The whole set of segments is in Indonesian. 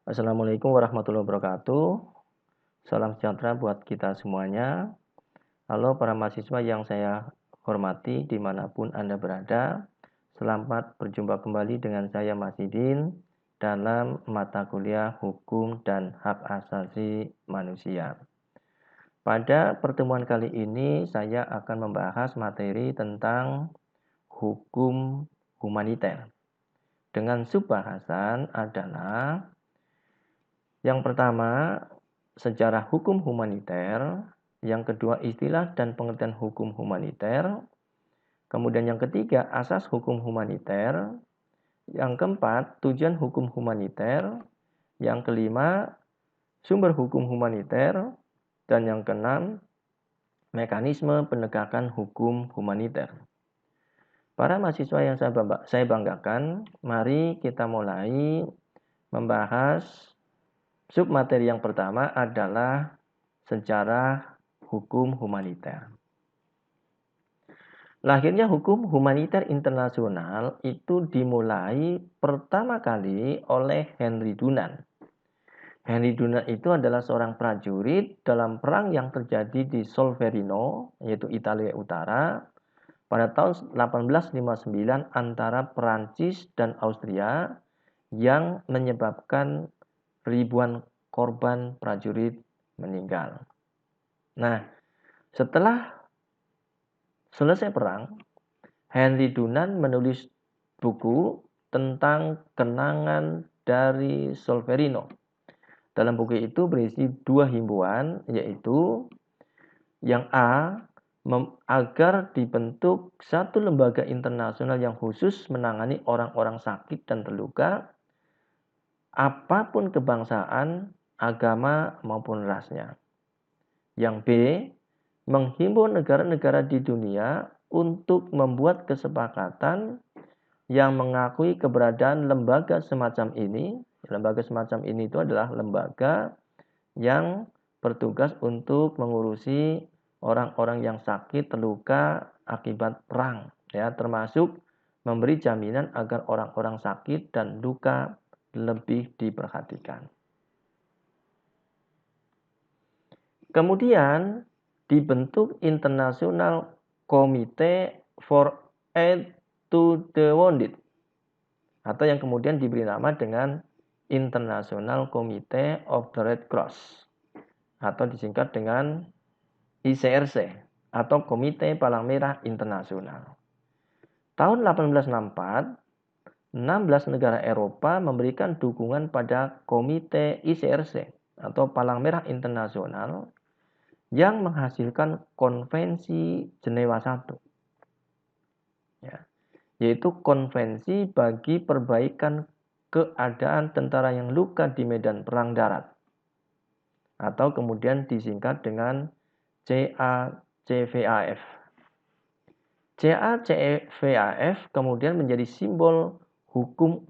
Assalamualaikum warahmatullahi wabarakatuh. Salam sejahtera buat kita semuanya. Halo para mahasiswa yang saya hormati dimanapun Anda berada. Selamat berjumpa kembali dengan saya Mas Idin dalam mata kuliah Hukum dan Hak Asasi Manusia. Pada pertemuan kali ini saya akan membahas materi tentang hukum humaniter. Dengan subbahasan adalah yang pertama, sejarah hukum humaniter. Yang kedua, istilah dan pengertian hukum humaniter. Kemudian yang ketiga, asas hukum humaniter. Yang keempat, tujuan hukum humaniter. Yang kelima, sumber hukum humaniter. Dan yang keenam, mekanisme penegakan hukum humaniter. Para mahasiswa yang saya banggakan, mari kita mulai membahas submateri yang pertama adalah sejarah hukum humaniter. Lahirnya hukum humaniter internasional itu dimulai pertama kali oleh Henry Dunant. Henry Dunant itu adalah seorang prajurit dalam perang yang terjadi di Solferino, yaitu Italia Utara, pada tahun 1859 antara Perancis dan Austria yang menyebabkan ribuan korban prajurit meninggal. Nah, setelah selesai perang, Henry Dunant menulis buku tentang kenangan dari Solferino. Dalam buku itu berisi dua himbauan, yaitu yang A, agar dibentuk satu lembaga internasional yang khusus menangani orang-orang sakit dan terluka, apapun kebangsaan, agama, maupun rasnya. Yang B, menghimbau negara-negara di dunia untuk membuat kesepakatan yang mengakui keberadaan lembaga semacam ini. Lembaga semacam ini itu adalah lembaga yang bertugas untuk mengurusi orang-orang yang sakit terluka akibat perang, ya, termasuk memberi jaminan agar orang-orang sakit dan luka lebih diperhatikan. Kemudian dibentuk International Committee for Aid to the Wounded, atau yang kemudian diberi nama dengan International Committee of the Red Cross, atau disingkat dengan ICRC, atau Komite Palang Merah Internasional. Tahun 1864, 16 negara Eropa memberikan dukungan pada Komite ICRC, atau Palang Merah Internasional, yang menghasilkan Konvensi Jenewa I, ya, yaitu konvensi bagi perbaikan keadaan tentara yang luka di medan perang darat, atau kemudian disingkat dengan CACVAF. CACVAF kemudian menjadi simbol hukum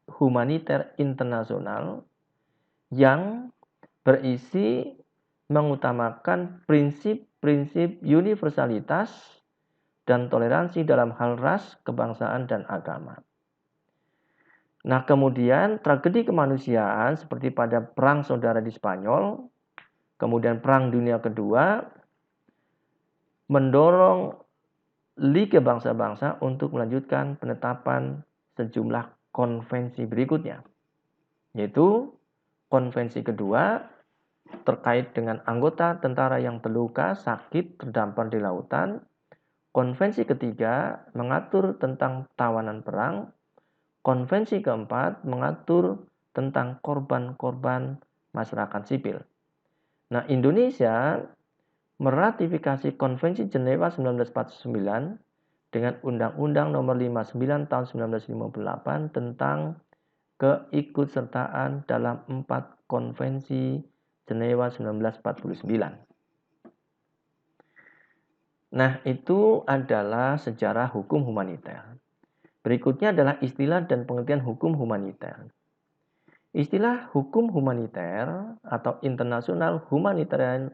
humaniter internasional yang berisi mengutamakan prinsip-prinsip universalitas dan toleransi dalam hal ras, kebangsaan, dan agama. Nah, kemudian tragedi kemanusiaan seperti pada Perang Saudara di Spanyol, kemudian Perang Dunia Kedua, mendorong Liga Bangsa-Bangsa untuk melanjutkan penetapan sejumlah konvensi berikutnya, yaitu konvensi kedua terkait dengan anggota tentara yang terluka, sakit, terdampar di lautan. Konvensi ketiga mengatur tentang tawanan perang. Konvensi keempat mengatur tentang korban-korban masyarakat sipil. Nah, Indonesia meratifikasi Konvensi Jenewa 1949 dengan Undang-Undang Nomor 59 Tahun 1958 tentang keikutsertaan dalam 4 konvensi Jenewa 1949. Nah, itu adalah sejarah hukum humaniter. Berikutnya adalah istilah dan pengertian hukum humaniter. Istilah hukum humaniter atau International Humanitarian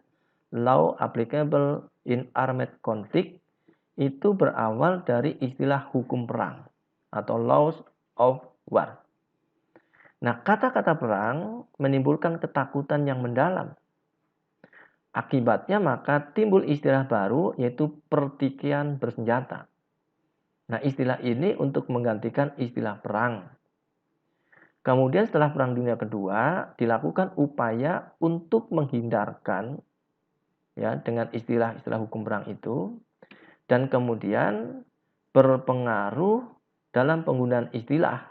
Law Applicable in Armed Conflict itu berawal dari istilah hukum perang atau Laws of War. Nah, kata-kata perang menimbulkan ketakutan yang mendalam. Akibatnya maka timbul istilah baru yaitu pertikaian bersenjata. Nah, istilah ini untuk menggantikan istilah perang. Kemudian setelah Perang Dunia Kedua dilakukan upaya untuk menghindarkan ya dengan istilah-istilah hukum perang itu, dan kemudian berpengaruh dalam penggunaan istilah.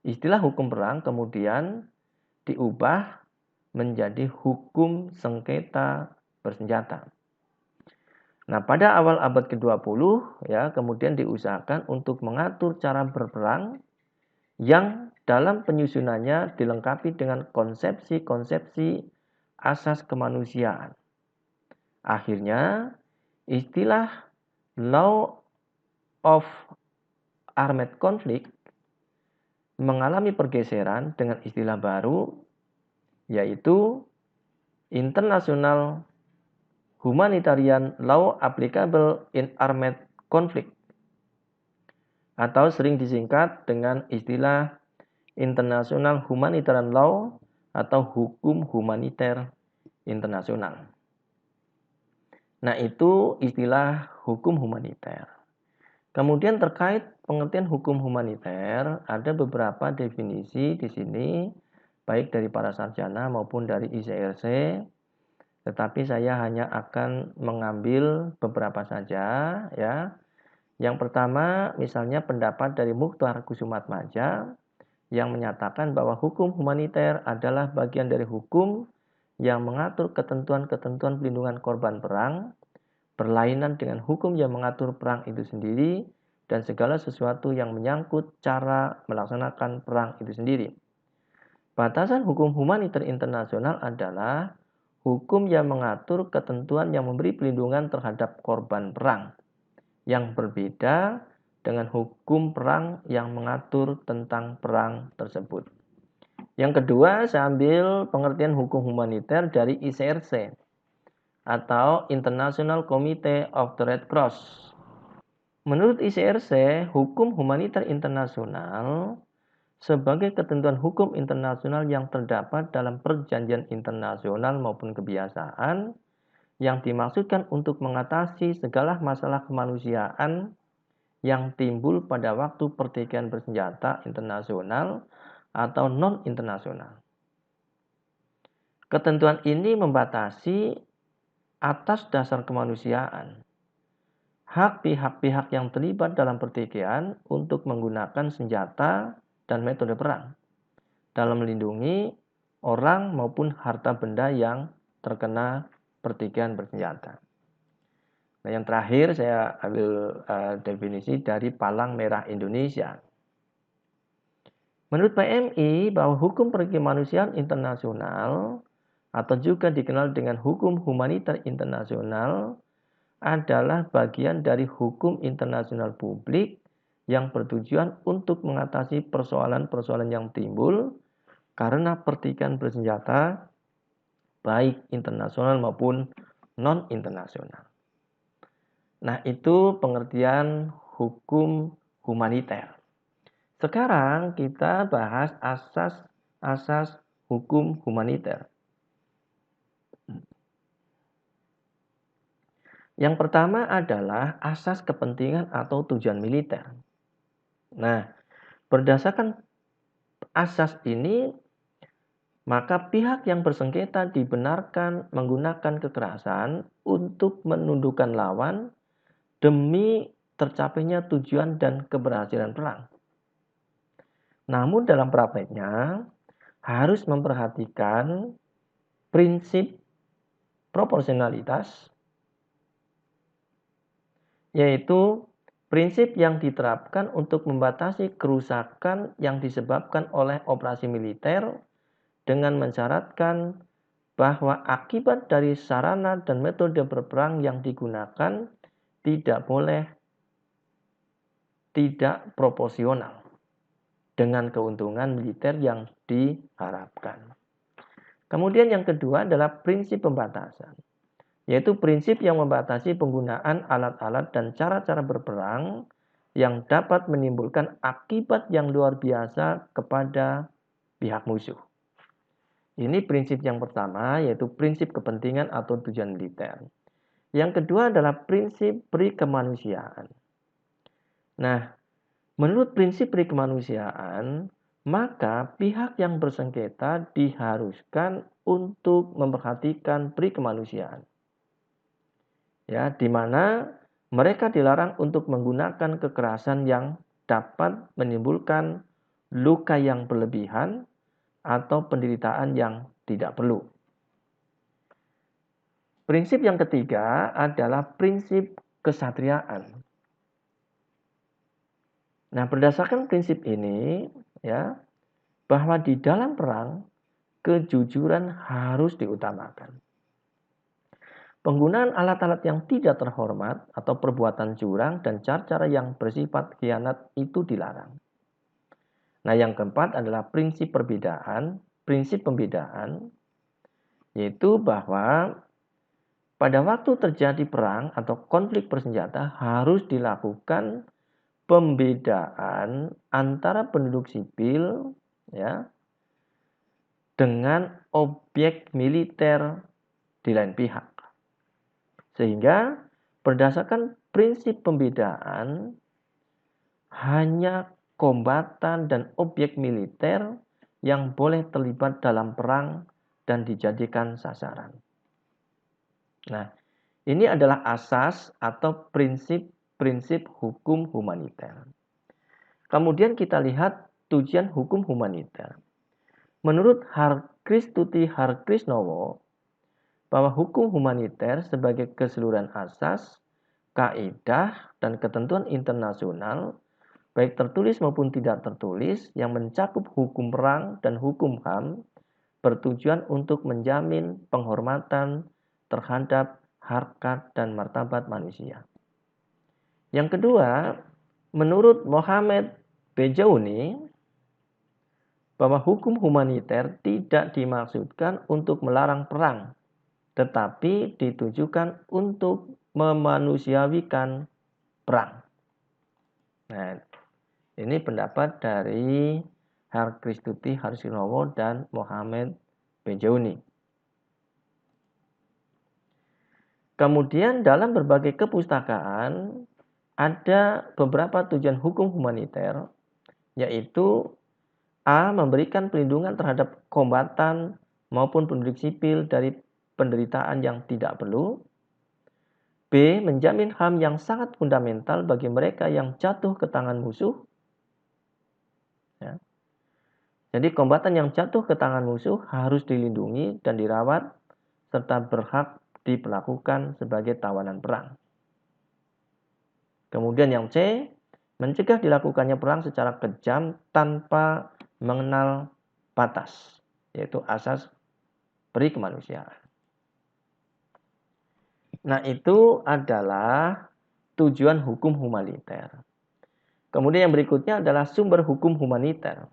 Istilah hukum perang kemudian diubah menjadi hukum sengketa bersenjata. Nah, pada awal abad ke-20 ya, kemudian diusahakan untuk mengatur cara berperang yang dalam penyusunannya dilengkapi dengan konsepsi-konsepsi asas kemanusiaan. Akhirnya, istilah law of armed conflict mengalami pergeseran dengan istilah baru, yaitu International Humanitarian Law Applicable in Armed Conflict, atau sering disingkat dengan istilah International Humanitarian Law atau hukum humaniter internasional. Nah, itu istilah hukum humaniter. Kemudian terkait pengertian hukum humaniter, ada beberapa definisi di sini, baik dari para sarjana maupun dari ICRC, tetapi saya hanya akan mengambil beberapa saja ya. Yang pertama, misalnya pendapat dari Mukhtar Kusumatmaja yang menyatakan bahwa hukum humaniter adalah bagian dari hukum yang mengatur ketentuan-ketentuan pelindungan korban perang, berlainan dengan hukum yang mengatur perang itu sendiri, dan segala sesuatu yang menyangkut cara melaksanakan perang itu sendiri. Batasan hukum humaniter internasional adalah hukum yang mengatur ketentuan yang memberi pelindungan terhadap korban perang, yang berbeda dengan hukum perang yang mengatur tentang perang tersebut. Yang kedua, saya ambil pengertian hukum humaniter dari ICRC atau International Committee of the Red Cross. Menurut ICRC, hukum humaniter internasional sebagai ketentuan hukum internasional yang terdapat dalam perjanjian internasional maupun kebiasaan yang dimaksudkan untuk mengatasi segala masalah kemanusiaan yang timbul pada waktu pertikaian bersenjata internasional atau non-internasional. Ketentuan ini membatasi atas dasar kemanusiaan hak pihak-pihak yang terlibat dalam pertikaian untuk menggunakan senjata dan metode perang dalam melindungi orang maupun harta benda yang terkena pertikaian bersenjata. Nah, yang terakhir saya ambil definisi dari Palang Merah Indonesia. Menurut PMI, bahwa hukum perkemanusiaan internasional atau juga dikenal dengan hukum humaniter internasional adalah bagian dari hukum internasional publik yang bertujuan untuk mengatasi persoalan-persoalan yang timbul karena pertikaian bersenjata baik internasional maupun non-internasional. Nah, itu pengertian hukum humaniter. Sekarang kita bahas asas-asas hukum humaniter. Yang pertama adalah asas kepentingan atau tujuan militer. Nah, berdasarkan asas ini, maka pihak yang bersengketa dibenarkan menggunakan kekerasan untuk menundukkan lawan demi tercapainya tujuan dan keberhasilan perang. Namun dalam prakteknya harus memperhatikan prinsip proporsionalitas, yaitu prinsip yang diterapkan untuk membatasi kerusakan yang disebabkan oleh operasi militer dengan mensyaratkan bahwa akibat dari sarana dan metode berperang yang digunakan tidak proporsional dengan keuntungan militer yang diharapkan. Kemudian yang kedua adalah prinsip pembatasan, yaitu prinsip yang membatasi penggunaan alat-alat dan cara-cara berperang yang dapat menimbulkan akibat yang luar biasa kepada pihak musuh. Ini prinsip yang pertama, yaitu prinsip kepentingan atau tujuan militer. Yang kedua adalah prinsip peri kemanusiaan. Nah, menurut prinsip peri kemanusiaan, maka pihak yang bersengketa diharuskan untuk memperhatikan peri kemanusiaan. Ya, di mana mereka dilarang untuk menggunakan kekerasan yang dapat menimbulkan luka yang berlebihan atau penderitaan yang tidak perlu. Prinsip yang ketiga adalah prinsip kesatriaan. Nah, berdasarkan prinsip ini, ya, bahwa di dalam perang kejujuran harus diutamakan. Penggunaan alat-alat yang tidak terhormat atau perbuatan curang dan cara-cara yang bersifat khianat itu dilarang. Nah, yang keempat adalah prinsip pembedaan, yaitu bahwa pada waktu terjadi perang atau konflik bersenjata harus dilakukan pembedaan antara penduduk sipil, ya, dengan objek militer di lain pihak. Sehingga berdasarkan prinsip pembedaan, hanya kombatan dan objek militer yang boleh terlibat dalam perang dan dijadikan sasaran. Nah, ini adalah asas atau prinsip hukum humaniter. Kemudian kita lihat tujuan hukum humaniter. Menurut Harkristuti Harkrisnowo, bahwa hukum humaniter sebagai keseluruhan asas, kaidah, dan ketentuan internasional baik tertulis maupun tidak tertulis, yang mencakup hukum perang dan hukum HAM, bertujuan untuk menjamin penghormatan terhadap harkat dan martabat manusia. Yang kedua, menurut Mohamed Bejaouni, bahwa hukum humaniter tidak dimaksudkan untuk melarang perang, tetapi ditujukan untuk memanusiawikan perang. Nah, ini pendapat dari Harkristuti Harkrisnowo dan Mohamed Bejaouni. Kemudian dalam berbagai kepustakaan ada beberapa tujuan hukum humaniter, yaitu A. Memberikan perlindungan terhadap kombatan maupun penduduk sipil dari penderitaan yang tidak perlu. B. Menjamin HAM yang sangat fundamental bagi mereka yang jatuh ke tangan musuh. Ya. Jadi kombatan yang jatuh ke tangan musuh harus dilindungi dan dirawat serta berhak diperlakukan sebagai tawanan perang. Kemudian yang C. Mencegah dilakukannya perang secara kejam tanpa mengenal batas, yaitu asas peri kemanusiaan. Nah, itu adalah tujuan hukum humaniter. Kemudian yang berikutnya adalah sumber hukum humaniter.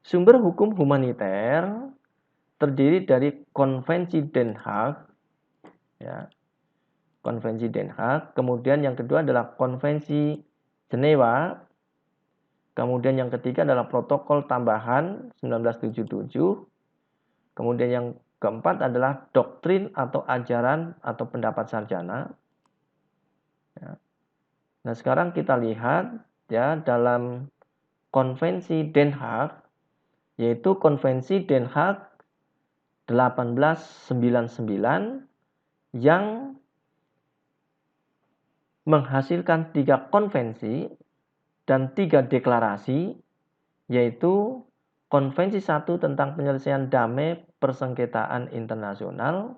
Sumber hukum humaniter terdiri dari Konvensi Den Haag, ya, Konvensi Den Haag. Kemudian yang kedua adalah Konvensi Jenewa. Kemudian yang ketiga adalah Protokol Tambahan 1977. Kemudian yang keempat adalah doktrin atau ajaran atau pendapat sarjana. Ya. Nah, sekarang kita lihat ya dalam Konvensi Den Haag, yaitu Konvensi Den Haag 1899 yang menghasilkan 3 konvensi dan 3 deklarasi, yaitu Konvensi 1 tentang penyelesaian damai persengketaan internasional,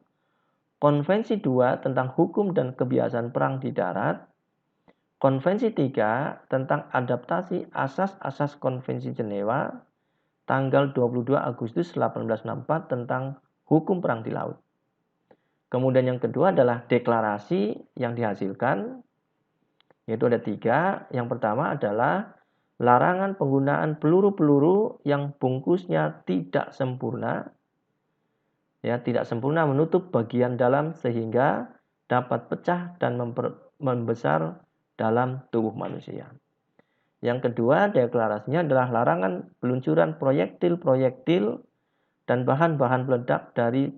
Konvensi 2 tentang hukum dan kebiasaan perang di darat, Konvensi 3 tentang adaptasi asas-asas Konvensi Jenewa tanggal 22 Agustus 1864 tentang hukum perang di laut. Kemudian yang kedua adalah deklarasi yang dihasilkan, yaitu ada 3. Yang pertama adalah larangan penggunaan peluru-peluru yang bungkusnya tidak sempurna, ya, tidak sempurna menutup bagian dalam sehingga dapat pecah dan membesar dalam tubuh manusia. Yang kedua, deklarasinya adalah larangan peluncuran proyektil-proyektil dan bahan-bahan peledak dari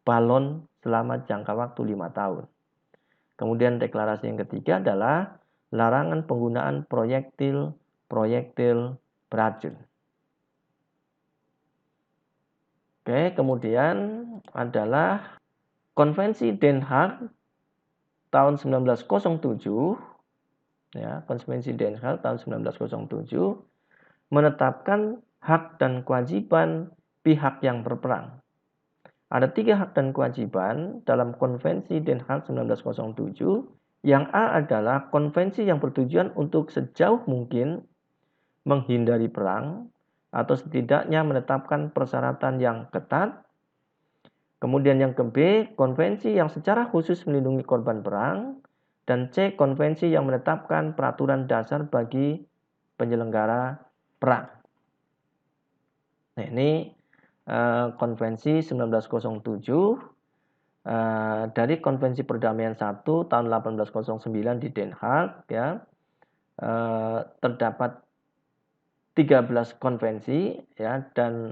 balon selama jangka waktu 5 tahun. Kemudian deklarasi yang ketiga adalah larangan penggunaan proyektil-proyektil beracun. Oke, kemudian adalah Konvensi Den Haag tahun 1907, ya, Konvensi Den Haag tahun 1907 menetapkan hak dan kewajiban pihak yang berperang. Ada 3 hak dan kewajiban dalam Konvensi Den Haag 1907. Yang A adalah konvensi yang bertujuan untuk sejauh mungkin menghindari perang atau setidaknya menetapkan persyaratan yang ketat. Kemudian yang ke B, konvensi yang secara khusus melindungi korban perang. Dan C, konvensi yang menetapkan peraturan dasar bagi penyelenggara perang. Nah, ini Konvensi 1907 dari Konvensi Perdamaian 1 tahun 1809 di Den Haag, ya, terdapat 13 konvensi, ya, dan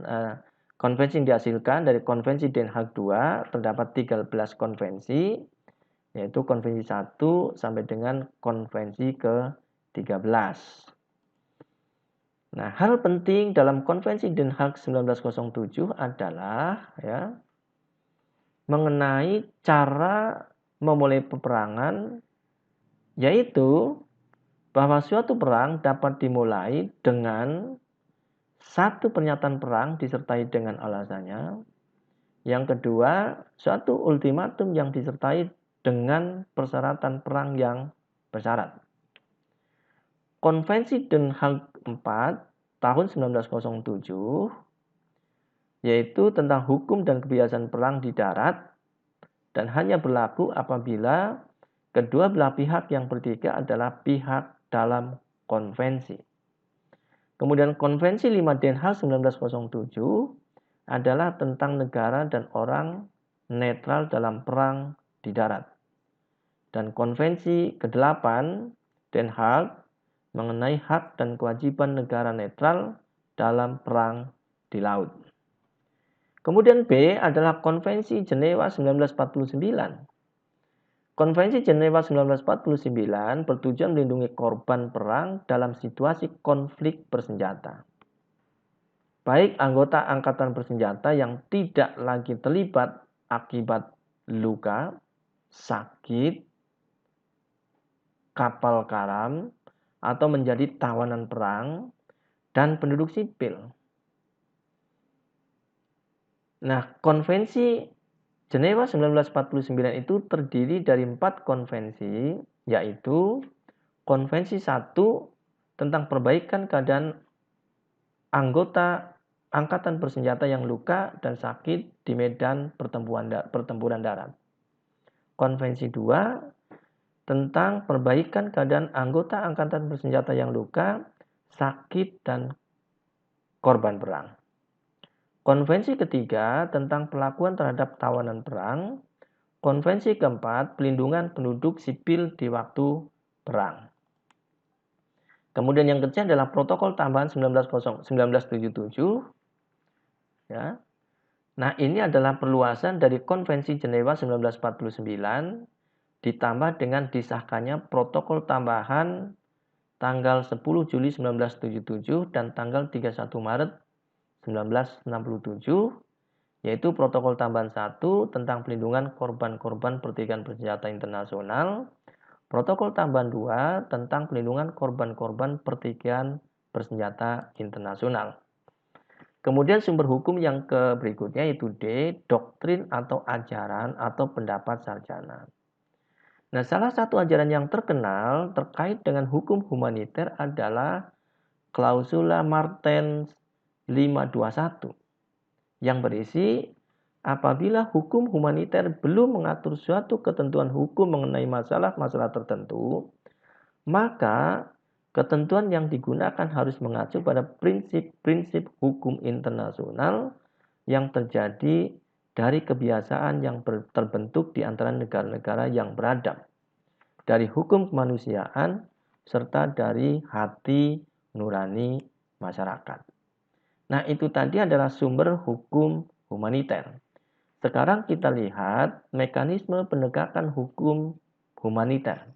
konvensi yang dihasilkan dari Konvensi Den Haag II terdapat 13 konvensi, yaitu Konvensi 1 sampai dengan Konvensi ke-13. Nah, hal penting dalam Konvensi Den Haag 1907 adalah, ya, mengenai cara memulai peperangan, yaitu bahwa suatu perang dapat dimulai dengan satu pernyataan perang disertai dengan alasannya. Yang kedua, suatu ultimatum yang disertai dengan persyaratan perang yang bersyarat. Konvensi Den Haag IV tahun 1907 yaitu tentang hukum dan kebiasaan perang di darat dan hanya berlaku apabila kedua belah pihak yang bertiga adalah pihak dalam konvensi. Kemudian Konvensi 5 Den Haag 1907 adalah tentang negara dan orang netral dalam perang di darat. Dan Konvensi ke-8 Den Haag mengenai hak dan kewajiban negara netral dalam perang di laut. Kemudian B adalah Konvensi Jenewa 1949. Konvensi Jenewa 1949 bertujuan melindungi korban perang dalam situasi konflik bersenjata. Baik anggota angkatan bersenjata yang tidak lagi terlibat akibat luka, sakit, kapal karam, atau menjadi tawanan perang, dan penduduk sipil. Nah, Konvensi Jenewa 1949 itu terdiri dari 4 konvensi, yaitu Konvensi 1 tentang perbaikan keadaan anggota angkatan bersenjata yang luka dan sakit di medan pertempuran darat. Konvensi 2 tentang perbaikan keadaan anggota angkatan bersenjata yang luka, sakit, dan korban perang. Konvensi ketiga tentang perlakuan terhadap tawanan perang. Konvensi keempat, pelindungan penduduk sipil di waktu perang. Kemudian yang ketiga adalah Protokol Tambahan 1977. Ya. Nah, ini adalah perluasan dari Konvensi Jenewa 1949 ditambah dengan disahkannya Protokol Tambahan tanggal 10 Juli 1977 dan tanggal 31 Maret 1967, yaitu Protokol Tambahan 1 tentang pelindungan korban-korban pertikaian bersenjata internasional, Protokol Tambahan 2 tentang pelindungan korban-korban pertikaian bersenjata internasional. Kemudian sumber hukum yang berikutnya yaitu D, doktrin atau ajaran atau pendapat sarjana. Nah, salah satu ajaran yang terkenal terkait dengan hukum humaniter adalah Klausula Martens 521 yang berisi apabila hukum humaniter belum mengatur suatu ketentuan hukum mengenai masalah-masalah tertentu, maka ketentuan yang digunakan harus mengacu pada prinsip-prinsip hukum internasional yang terjadi dari kebiasaan yang terbentuk di antara negara-negara yang beradab, dari hukum kemanusiaan serta dari hati nurani masyarakat. Nah, itu tadi adalah sumber hukum humaniter. Sekarang kita lihat mekanisme penegakan hukum humaniter.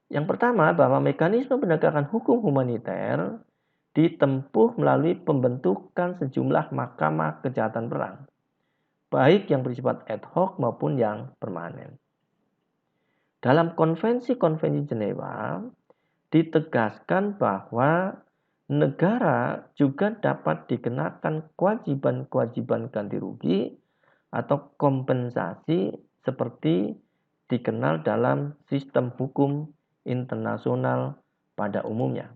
Yang pertama, bahwa mekanisme penegakan hukum humaniter ditempuh melalui pembentukan sejumlah mahkamah kejahatan perang, baik yang bersifat ad hoc maupun yang permanen. Dalam konvensi-konvensi Jenewa ditegaskan bahwa negara juga dapat dikenakan kewajiban-kewajiban ganti rugi atau kompensasi seperti dikenal dalam sistem hukum internasional pada umumnya.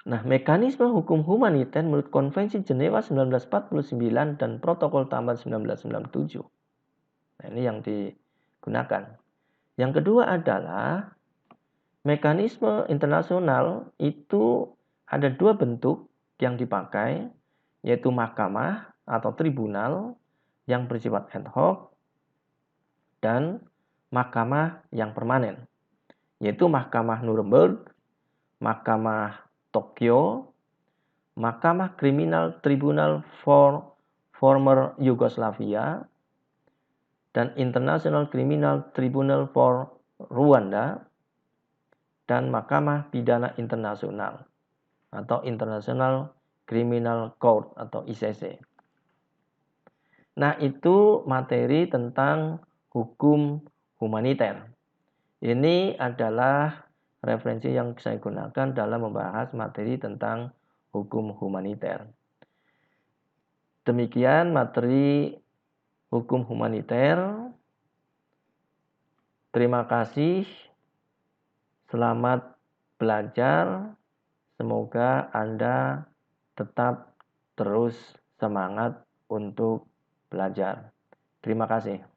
Nah, mekanisme hukum humaniter menurut Konvensi Jenewa 1949 dan Protokol Tambahan 1997. Nah, ini yang digunakan. Yang kedua adalah mekanisme internasional itu ada dua bentuk yang dipakai, yaitu mahkamah atau tribunal yang bersifat ad hoc dan mahkamah yang permanen, yaitu Mahkamah Nuremberg, Mahkamah Tokyo, Mahkamah Kriminal Tribunal for Former Yugoslavia, dan International Criminal Tribunal for Rwanda, dan Mahkamah Pidana Internasional atau International Criminal Court atau ICC. Nah, itu materi tentang hukum humaniter. Ini adalah referensi yang saya gunakan dalam membahas materi tentang hukum humaniter. Demikian materi hukum humaniter. Terima kasih. Selamat belajar. Semoga Anda tetap terus semangat untuk belajar. Terima kasih.